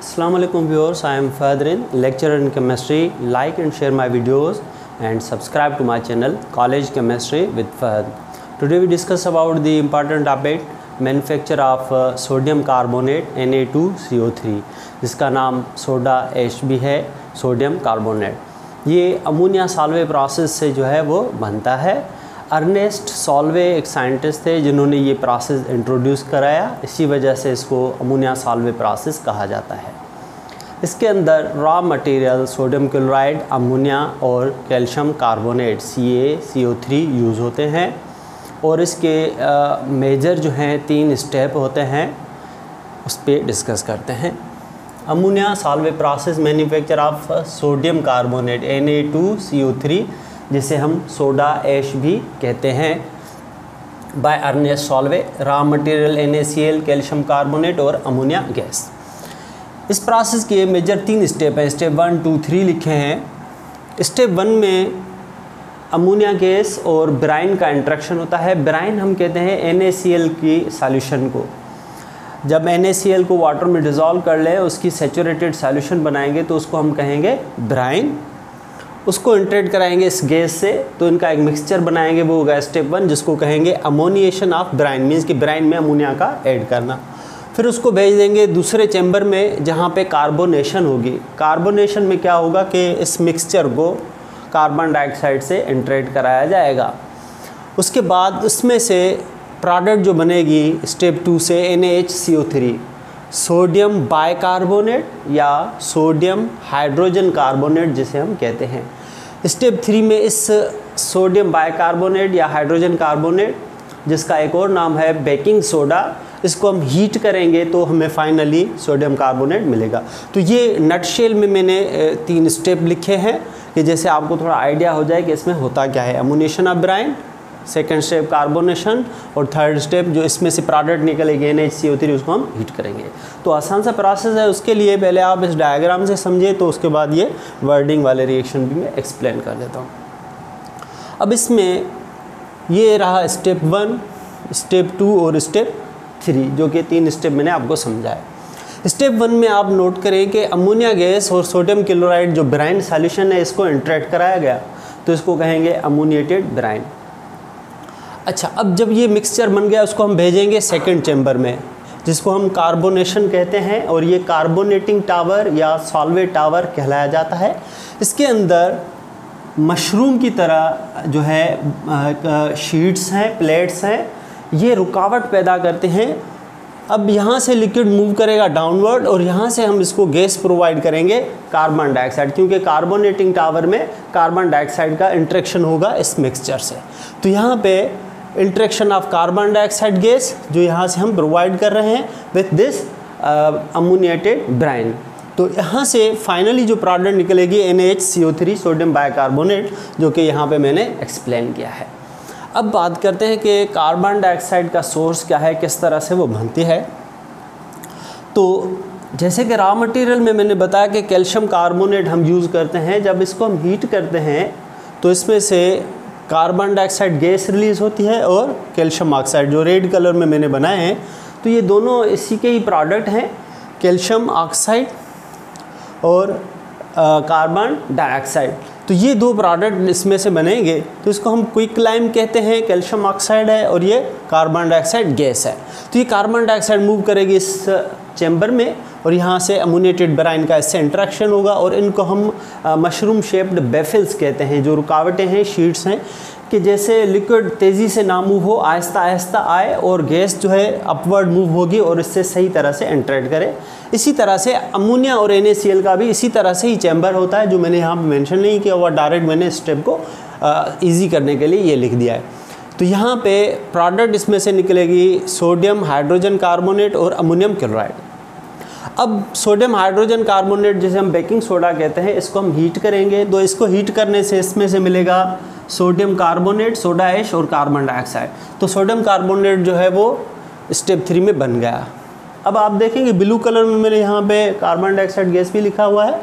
Assalamualaikum viewers, I am Fadrin, lecturer in chemistry. Like and share my videos and subscribe to my channel College Chemistry with Fahad. Today we discuss about the important topic manufacture of sodium carbonate Na2CO3 जिसका नाम soda एश भी है, sodium carbonate. ये ammonia Solvay process से जो है वो बनता है। अर्नेस्ट सॉल्वे एक साइंटिस्ट थे जिन्होंने ये प्रोसेस इंट्रोड्यूस कराया, इसी वजह से इसको अमोनिया सॉल्वे प्रोसेस कहा जाता है। इसके अंदर raw material sodium chloride, ammonia और कैल्शियम कार्बोनेट CaCO3 यूज़ होते हैं और इसके मेजर जो हैं 3 स्टेप होते हैं, उस पर डिस्कस करते हैं। Ammonia Solvay process manufacture of sodium carbonate Na2CO3 जिसे हम सोडा ऐश भी कहते हैं by Ernest Solvay, raw material NaCl, calcium carbonate और अमोनिया गैस। इस प्रोसेस के मेजर 3 स्टेप हैं, स्टेप 1, 2, 3 लिखे हैं। स्टेप 1 में अमोनिया गैस और ब्राइन का इंट्रैक्शन होता है। ब्राइन हम कहते हैं NaCl की सॉल्यूशन को। जब NaCl को वाटर में डिज़ोल्व कर लें, उसकी सैचुरेटेड सॉल्यूशन बनाएंगे तो उसको हम कहेंगे ब्राइन। उसको इंट्रेट कराएंगे इस गैस से तो इनका एक मिक्सचर बनाएंगे, वो होगा स्टेप 1, जिसको कहेंगे अमोनिएशन ऑफ ब्राइन, मीन्स कि ब्राइन में अमोनिया का ऐड करना। फिर उसको भेज देंगे दूसरे चैम्बर में जहाँ पे कार्बोनेशन होगी। कार्बोनेशन में क्या होगा कि इस मिक्सचर को कार्बन डाइऑक्साइड से इंट्रेट कराया जाएगा। उसके बाद उसमें से प्रोडक्ट जो बनेगी स्टेप 2 से NaHCO3, सोडियम बाइकार्बोनेट या सोडियम हाइड्रोजन कार्बोनेट जिसे हम कहते हैं। स्टेप 3 में इस सोडियम बाइकार्बोनेट या हाइड्रोजन कार्बोनेट, जिसका एक और नाम है बेकिंग सोडा, इसको हम हीट करेंगे तो हमें फाइनली सोडियम कार्बोनेट मिलेगा। तो ये नटशेल में मैंने 3 स्टेप लिखे हैं कि जैसे आपको थोड़ा आइडिया हो जाए कि इसमें होता क्या है। Ammoniation of brine, second step carbonation और थर्ड स्टेप जो इसमें से प्रोडक्ट निकलेगी NaHCO3, उसको हम हीट करेंगे। तो आसान सा प्रोसेस है। उसके लिए पहले आप इस डायग्राम से समझिए, तो उसके बाद ये वर्डिंग वाले रिएक्शन भी मैं एक्सप्लेन कर देता हूँ। अब इसमें ये रहा स्टेप 1, स्टेप 2 और स्टेप 3, जो कि 3 स्टेप मैंने आपको समझाया। स्टेप 1 में आप नोट करें कि अमोनिया गैस और सोडियम क्लोराइड जो ब्राइन सॉल्यूशन है, इसको इंट्रैक्ट कराया गया तो इसको कहेंगे अमोनिएटेड ब्राइन। अच्छा, अब जब ये मिक्सचर बन गया उसको हम भेजेंगे सेकंड चैम्बर में, जिसको हम कार्बोनेशन कहते हैं और ये कार्बोनेटिंग टावर या सॉल्वे टावर कहलाया जाता है। इसके अंदर मशरूम की तरह जो है शीट्स हैं, प्लेट्स हैं, ये रुकावट पैदा करते हैं। अब यहाँ से लिक्विड मूव करेगा डाउनवर्ड और यहाँ से हम इसको गैस प्रोवाइड करेंगे कार्बन डाइऑक्साइड, क्योंकि कार्बोनेटिंग टावर में कार्बन डाइऑक्साइड का इंट्रैक्शन होगा इस मिक्सचर से। तो यहाँ पे interaction of carbon dioxide gas जो यहाँ से हम प्रोवाइड कर रहे हैं विथ दिस अमोनिएटेड ब्राइन। तो यहाँ से फाइनली जो प्रोडक्ट निकलेगी NaHCO3 सोडियम बाइकार्बोनेट, जो कि यहाँ पे मैंने एक्सप्लेन किया है। अब बात करते हैं कि कार्बन डाइऑक्साइड का सोर्स क्या है, किस तरह से वो बनती है। तो जैसे कि रॉ मटेरियल में मैंने बताया कि कैल्शियम कार्बोनेट हम यूज़ करते हैं। जब इसको हम हीट करते हैं तो इसमें से कार्बन डाइऑक्साइड गैस रिलीज़ होती है और कैल्शियम ऑक्साइड जो रेड कलर में मैंने बनाए हैं, तो ये दोनों इसी के ही प्रोडक्ट हैं, कैल्शियम ऑक्साइड और कार्बन डाइऑक्साइड। तो ये 2 प्रोडक्ट इसमें से बनेंगे, तो इसको हम क्विकलाइम कहते हैं। कैल्शियम ऑक्साइड है और ये कार्बन डाइऑक्साइड गैस है। तो ये कार्बन डाइऑक्साइड मूव करेगी इस चैम्बर में और यहाँ से अमोनिएटेड ब्राइन का इससे इंट्रैक्शन होगा और इनको हम मशरूम शेप्ड बेफिल्स कहते हैं, जो रुकावटें हैं, शीट्स हैं, कि जैसे लिक्विड तेज़ी से ना मूव हो, आहिस्ता आहिस्ता आए और गैस जो है अपवर्ड मूव होगी और इससे सही तरह से इंट्रैक्ट करे। इसी तरह से अमोनिया और NaCl का भी इसी तरह से ही चैम्बर होता है, जो मैंने यहाँ पे मेंशन नहीं किया हुआ, डायरेक्ट मैंने स्टेप को ईजी करने के लिए ये लिख दिया है। तो यहाँ पे प्रोडक्ट इसमें से निकलेगी सोडियम हाइड्रोजन कार्बोनेट और अमोनियम क्लोराइड। अब सोडियम हाइड्रोजन कार्बोनेट जिसे हम बेकिंग सोडा कहते हैं, इसको हम हीट करेंगे। तो इसको हीट करने से इसमें से मिलेगा सोडियम कार्बोनेट, सोडा ऐश और कार्बन डाइऑक्साइड। तो सोडियम कार्बोनेट जो है वो स्टेप 3 में बन गया। अब आप देखेंगे ब्लू कलर में मैंने यहाँ पे कार्बन डाइऑक्साइड गैस भी लिखा हुआ है।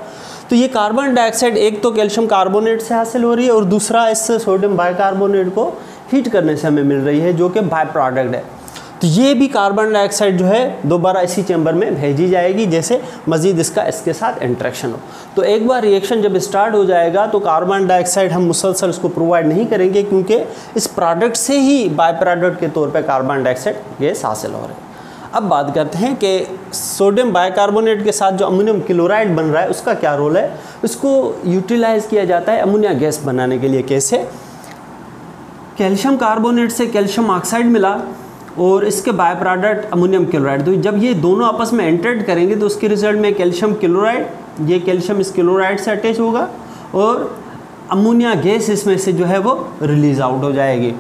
तो ये कार्बन डाइऑक्साइड एक तो कैल्शियम कार्बोनेट से हासिल हो रही है और दूसरा इस सोडियम बाइकार्बोनेट को हीट करने से हमें मिल रही है, जो कि बाय प्रोडक्ट है। तो ये भी कार्बन डाइऑक्साइड जो है दोबारा इसी चैम्बर में भेजी जाएगी, जैसे मज़ीद इसका इसके साथ इंटरेक्शन हो। तो एक बार रिएक्शन जब स्टार्ट हो जाएगा तो कार्बन डाइऑक्साइड हम मुसलसल उसको प्रोवाइड नहीं करेंगे, क्योंकि इस प्रोडक्ट से ही बाय प्रोडक्ट के तौर पे कार्बन डाइऑक्साइड गैस हासिल हो रहा है। अब बात करते हैं कि सोडियम बाइकार्बोनेट के साथ जो अमोनियम क्लोराइड बन रहा है उसका क्या रोल है। इसको यूटिलाइज़ किया जाता है अमोनिया गैस बनाने के लिए। कैसे? कैल्शियम कार्बोनेट से कैल्शियम ऑक्साइड मिला और इसके बाय प्रोडक्ट अमोनियम क्लोराइड, तो जब ये दोनों आपस में एंटरेट करेंगे तो उसके रिजल्ट में कैल्शियम क्लोराइड, ये कैल्शियम इस क्लोराइड से अटैच होगा और अमोनिया गैस इसमें से जो है वो रिलीज़ आउट हो जाएगी।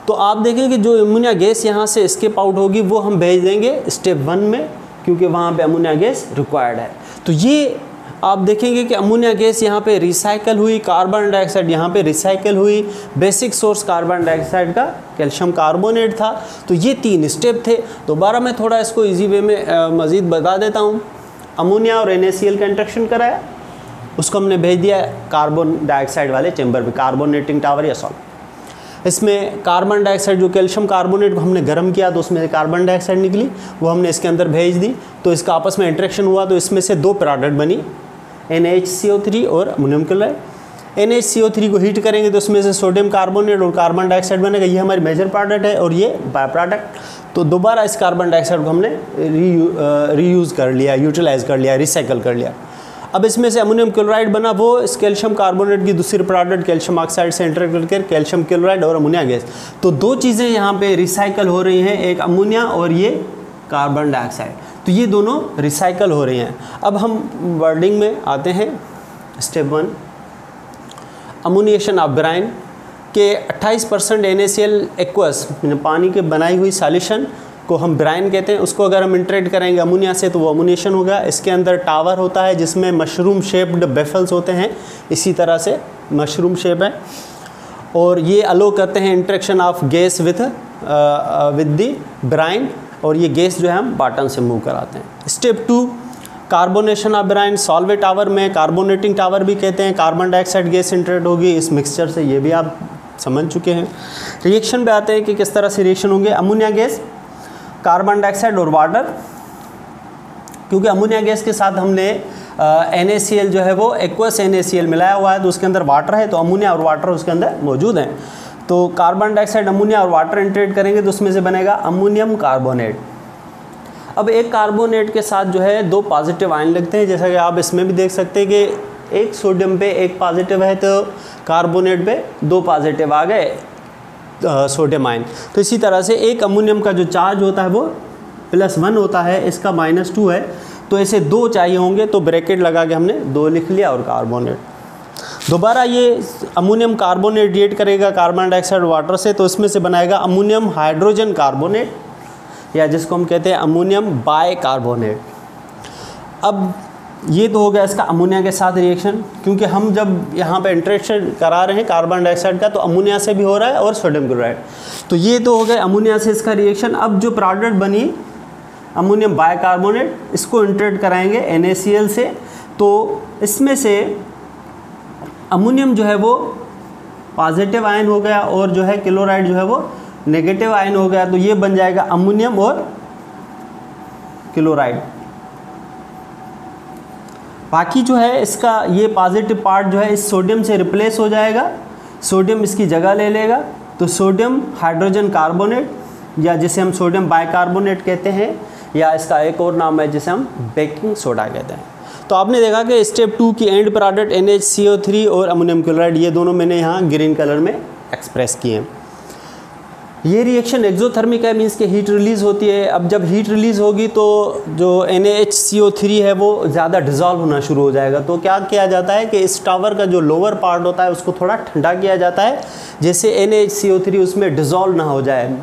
तो आप देखेंगे जो अमोनिया गैस यहाँ से एस्केप आउट होगी वो हम भेज देंगे स्टेप 1 में, क्योंकि वहाँ पे अमोनिया गैस रिक्वायर्ड है। तो ये आप देखेंगे कि अमोनिया गैस यहाँ पे रिसाइकल हुई, कार्बन डाइऑक्साइड यहाँ पे रिसाइकल हुई। बेसिक सोर्स कार्बन डाइऑक्साइड का कैल्शियम कार्बोनेट था। तो ये 3 स्टेप थे। दोबारा मैं थोड़ा इसको इजी वे में मज़ीद बता देता हूँ। अमोनिया और NaCl का इंट्रैक्शन कराया, उसको हमने भेज दिया कार्बन डाइऑक्साइड वाले चैम्बर में, कार्बोनेटिंग टावर या सॉल्ट। इसमें कार्बन डाइऑक्साइड जो कैल्शियम कार्बोनेट को हमने गर्म किया तो उसमें से कार्बन डाइऑक्साइड निकली, वो हमने इसके अंदर भेज दी। तो इसका आपस में इंट्रैक्शन हुआ तो इसमें से 2 प्रोडक्ट बनी, NaHCO3 और अमोनियम क्लोराइड। NaHCO3 को हीट करेंगे तो उसमें से सोडियम कार्बोनेट और कार्बन डाइऑक्साइड बनेगा। ये हमारी मेजर प्रोडक्ट है और ये बाय प्रोडक्ट। तो दोबारा इस कार्बन डाइऑक्साइड को हमने रीयूज़ कर लिया, यूटिलाइज़ कर लिया, रिसाइकल कर लिया। अब इसमें से अमोनियम क्लोराइड बना, वो इस कैल्शियम कार्बोनेट की दूसरी प्रोडक्ट कैल्शियम ऑक्साइड से इंटरेक्ट करके कैल्शियम क्लोराइड और अमोनिया गैस। तो 2 चीज़ें यहाँ पे रिसाइकल हो रही हैं, एक अमोनिया और ये कार्बन डाइऑक्साइड। तो ये दोनों रिसाइकल हो रही हैं। अब हम वर्डिंग में आते हैं। स्टेप 1, अमोनिएशन ऑफ ब्राइन के 28% NaCl एक्वस, पानी के बनाई हुई सॉल्यूशन को हम ब्राइन कहते हैं। उसको अगर हम इंटरेक्ट करेंगे अमोनिया से तो वो अमोनिएशन होगा। इसके अंदर टावर होता है जिसमें मशरूम शेप्ड बेफल्स होते हैं, इसी तरह से मशरूम शेप है, और ये अलो करते हैं interaction of gas with the Bryan, और ये गैस जो है हम बॉटम से मूव कराते हैं। Step 2, carbonation of Bryan. Solvate tower में कार्बोनेटिंग टावर भी कहते हैं। कार्बन डाइऑक्साइड गैस इंटरेक्ट होगी इस मिक्सचर से, ये भी आप समझ चुके हैं। रिएक्शन पे आते हैं कि किस तरह से रिएक्शन होंगे। अमोनिया गैस, कार्बन डाइऑक्साइड और वाटर, क्योंकि अमोनिया गैस के साथ हमने NaCl जो है वो एक्वस NaCl मिलाया हुआ है, तो उसके अंदर वाटर है, तो अमोनिया और वाटर उसके अंदर मौजूद हैं। तो कार्बन डाइऑक्साइड, अमोनिया और वाटर इंटरेक्ट करेंगे तो उसमें से बनेगा अमोनियम कार्बोनेट। अब एक कार्बोनेट के साथ जो है 2 पॉजिटिव आयन लगते हैं, जैसा कि आप इसमें भी देख सकते हैं कि एक सोडियम पे 1 पॉजिटिव है तो कार्बोनेट पे 2 पॉजिटिव आ गए सोडियम आयन। तो इसी तरह से एक अमोनियम का जो चार्ज होता है वो +1 होता है, इसका -2 है। तो ऐसे 2 चाहिए होंगे, तो ब्रैकेट लगा के हमने 2 लिख लिया और कार्बोनेट। दोबारा ये अमोनियम कार्बोनेट रिएक्ट करेगा कार्बन डाइऑक्साइड वाटर से, तो इसमें से बनाएगा अमोनियम हाइड्रोजन कार्बोनेट, या जिसको हम कहते हैं अमोनियम बाइकार्बोनेट। अब ये तो हो गया इसका अमोनिया के साथ रिएक्शन, क्योंकि हम जब यहाँ पे इंटरेक्शन करा रहे हैं कार्बन डाइऑक्साइड का तो अमोनिया से भी हो रहा है और सोडियम क्लोराइड। तो ये तो हो गया अमोनिया से इसका रिएक्शन। अब जो प्रोडक्ट बनी अमोनियम बाइकार्बोनेट, इसको इंटरेक्ट कराएंगे NaCl से, तो इसमें से अमोनियम जो है वो पॉजिटिव आयन हो गया और जो है क्लोराइड जो है वो नेगेटिव आयन हो गया। तो ये बन जाएगा अमोनियम और क्लोराइड। बाकी जो है इसका ये पॉजिटिव पार्ट जो है इस सोडियम से रिप्लेस हो जाएगा, सोडियम इसकी जगह ले लेगा। तो सोडियम हाइड्रोजन कार्बोनेट, या जिसे हम सोडियम बाइकार्बोनेट कहते हैं, या इसका एक और नाम है जिसे हम बेकिंग सोडा कहते हैं। तो आपने देखा कि स्टेप 2 की एंड प्रोडक्ट NaCO3 और अमोनियम क्लोराइड, ये दोनों मैंने यहाँ ग्रीन कलर में एक्सप्रेस किए हैं। ये रिएक्शन एक्सोथर्मिक है, मीन्स के हीट रिलीज़ होती है। अब जब हीट रिलीज़ होगी तो जो NaHCO3 है वो ज़्यादा डिज़ोल्व होना शुरू हो जाएगा। तो क्या किया जाता है कि इस टावर का जो लोअर पार्ट होता है उसको थोड़ा ठंडा किया जाता है, जैसे NaHCO3 उसमें डिज़ोल्व ना हो जाए।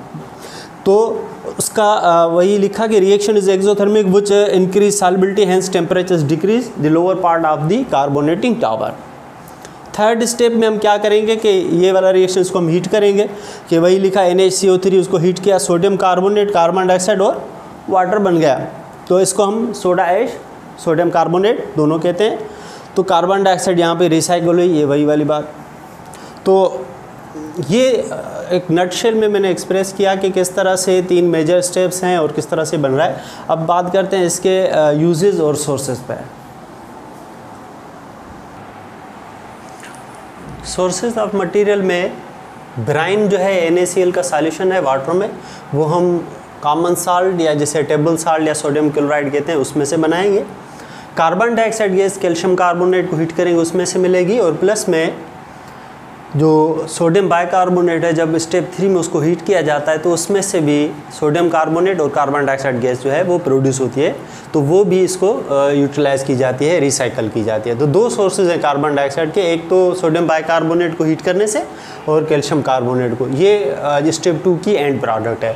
तो उसका वही लिखा कि reaction is exothermic which increase solubility, hence temperature decrease the lower part of the carbonating tower. Third step में हम क्या करेंगे कि ये वाला रिएक्शन इसको हम हीट करेंगे, कि वही लिखा NaCO3 उसको हीट किया, सोडियम कार्बोनेट, कार्बन डाइऑक्साइड और वाटर बन गया। तो इसको हम सोडा ऐश, सोडियम कार्बोनेट दोनों कहते हैं। तो कार्बन डाइऑक्साइड यहाँ पे रिसाइकल हुई, ये वही वाली बात। तो ये एक नटशेल में मैंने एक्सप्रेस किया कि किस तरह से 3 मेजर स्टेप्स हैं और किस तरह से बन रहा है। अब बात करते हैं इसके यूजेस और सोर्सेज पे। सोर्सेज ऑफ मटेरियल में ब्राइन जो है NaCl का सॉल्यूशन है वाटर में, वो हम कॉमन साल्ट या जैसे टेबल साल्ट या सोडियम क्लोराइड कहते हैं उसमें से बनाएंगे। Carbon dioxide gas calcium carbonate को हीट करेंगे उसमें से मिलेगी, और प्लस में जो सोडियम बाइकार्बोनेट है जब स्टेप 3 में उसको हीट किया जाता है तो उसमें से भी सोडियम कार्बोनेट और कार्बन डाइऑक्साइड गैस जो है वो प्रोड्यूस होती है, तो वो भी इसको यूटिलाइज की जाती है, रिसाइकल की जाती है। तो 2 सोर्सेज हैं कार्बन डाइऑक्साइड के, एक तो सोडियम बाइकार्बोनेट को हीट करने से और कैल्शियम कार्बोनेट को, ये स्टेप 2 की एंड प्रोडक्ट है।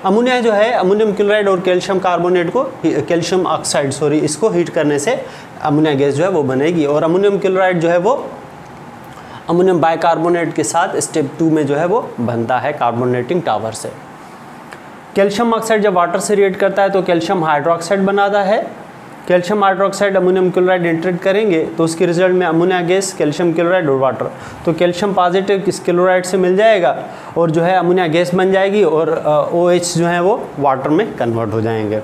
अमोनिया जो है अमोनियम क्लोराइड और कैल्शियम कार्बोनेट को, कैल्शियम ऑक्साइड सॉरी, इसको हीट करने से अमोनिया गैस जो है वो बनेगी, और अमोनियम क्लोराइड जो है वो अमोनियम बाइकार्बोनेट के साथ स्टेप 2 में जो है वो बनता है कार्बोनेटिंग टावर से। कैल्शियम ऑक्साइड जब वाटर से रिएक्ट करता है तो कैल्शियम हाइड्रोक्साइड बनाता है। Calcium hydroxide ammonium chloride interact करेंगे तो उसके रिजल्ट में अमोनिया गैस, कैल्शियम क्लोराइड और वाटर, तो कैल्शियम पॉजिटिव इस क्लोराइड से मिल जाएगा और जो है अमोनिया गैस बन जाएगी, और OH जो है वो वाटर में कन्वर्ट हो जाएंगे।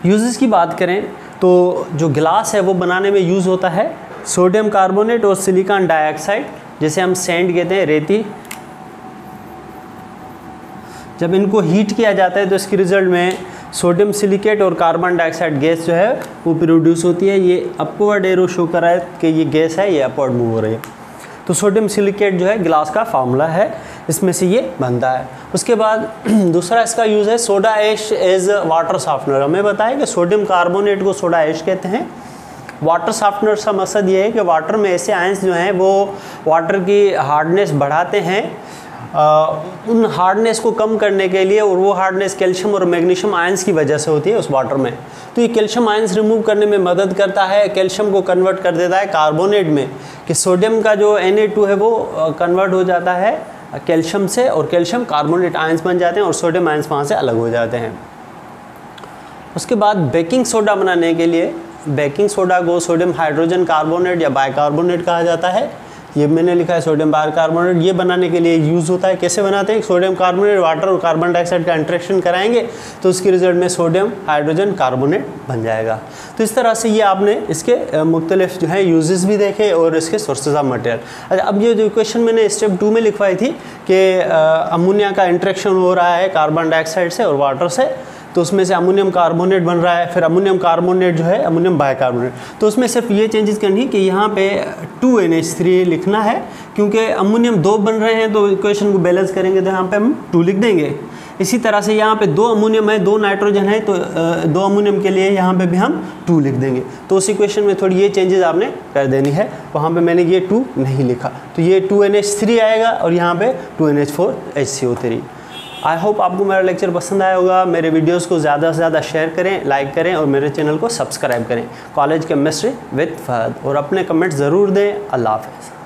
यूजेस की बात करें तो जो गिलास है वो बनाने में यूज़ होता है सोडियम कार्बोनेट और सिलिकॉन डाइऑक्साइड, जैसे हम सैंड कहते हैं, रेती। जब इनको हीट किया जाता है तो इसके रिजल्ट में सोडियम सिलिकेट और कार्बन डाइऑक्साइड गैस जो है वो प्रोड्यूस होती है। ये अपवर्ड एरो शो कर रहा है कि ये गैस है, ये अपवर्ड मूव हो रही है। तो सोडियम सिलिकेट जो है गिलास का फार्मूला है, इसमें से ये बनता है। उसके बाद दूसरा इसका यूज़ है soda ash as water softener. हमें बताया कि सोडियम कार्बोनेट को सोडा ऐश कहते हैं। वाटर सॉफ्टनर का मकसद ये है कि वाटर में ऐसे आयंस जो हैं वो वाटर की हार्डनेस बढ़ाते हैं, उन हार्डनेस को कम करने के लिए, और वो हार्डनेस कैल्शियम और मैग्नीशियम आयंस की वजह से होती है उस वाटर में। तो ये कैल्शियम आयंस रिमूव करने में मदद करता है, कैल्शियम को कन्वर्ट कर देता है कार्बोनेट में, कि सोडियम का जो Na2 है वो कन्वर्ट हो जाता है कैल्शियम से, और कैल्शियम कार्बोनेट आयंस बन जाते हैं और सोडियम आयंस वहाँ से अलग हो जाते हैं। उसके बाद बेकिंग सोडा बनाने के लिए, बेकिंग सोडा को सोडियम हाइड्रोजन कार्बोनेट या बाइकार्बोनेट कहा जाता है। ये मैंने लिखा है सोडियम बाइकार्बोनेट। ये बनाने के लिए यूज़ होता है। कैसे बनाते हैं? सोडियम कार्बोनेट वाटर और कार्बन डाइऑक्साइड का इंटरेक्शन कराएंगे तो उसके रिजल्ट में सोडियम हाइड्रोजन कार्बोनेट बन जाएगा। तो इस तरह से ये आपने इसके मुख्तलिफ जो है यूजेस भी देखे और इसके सोर्सेज ऑफ मटेरियल। अच्छा, अब ये जो इक्वेशन मैंने स्टेप 2 में लिखवाई थी कि अमोनिया का इंटरेक्शन हो रहा है कार्बन डाइऑक्साइड से और वाटर से, तो उसमें से अमोनियम कार्बोनेट बन रहा है, फिर अमोनियम कार्बोनेट जो है अमोनियम बाइकार्बोनेट। तो उसमें सिर्फ ये चेंजेस करनी कि यहाँ पे 2NH3 लिखना है, क्योंकि अमोनियम 2 बन रहे हैं तो इक्वेशन को बैलेंस करेंगे तो यहाँ पे हम 2 लिख देंगे। इसी तरह से यहाँ पे 2 अमोनियम है, 2 नाइट्रोजन है, तो 2 अमोनियम के लिए यहाँ पे भी हम 2 लिख देंगे। तो उस इक्वेशन में थोड़ी ये चेंजेस आपने कर देनी है। वहाँ पे मैंने ये 2 नहीं लिखा, तो ये 2NH3 आएगा और यहाँ पे 2NH4 HCO3। आई होप आपको मेरा लेक्चर पसंद आया होगा। मेरे वीडियोस को ज़्यादा से ज़्यादा शेयर करें, लाइक करें और मेरे चैनल को सब्सक्राइब करें, कॉलेज केमिस्ट्री विद फहद, और अपने कमेंट ज़रूर दें। अल्लाह हाफ़िज़।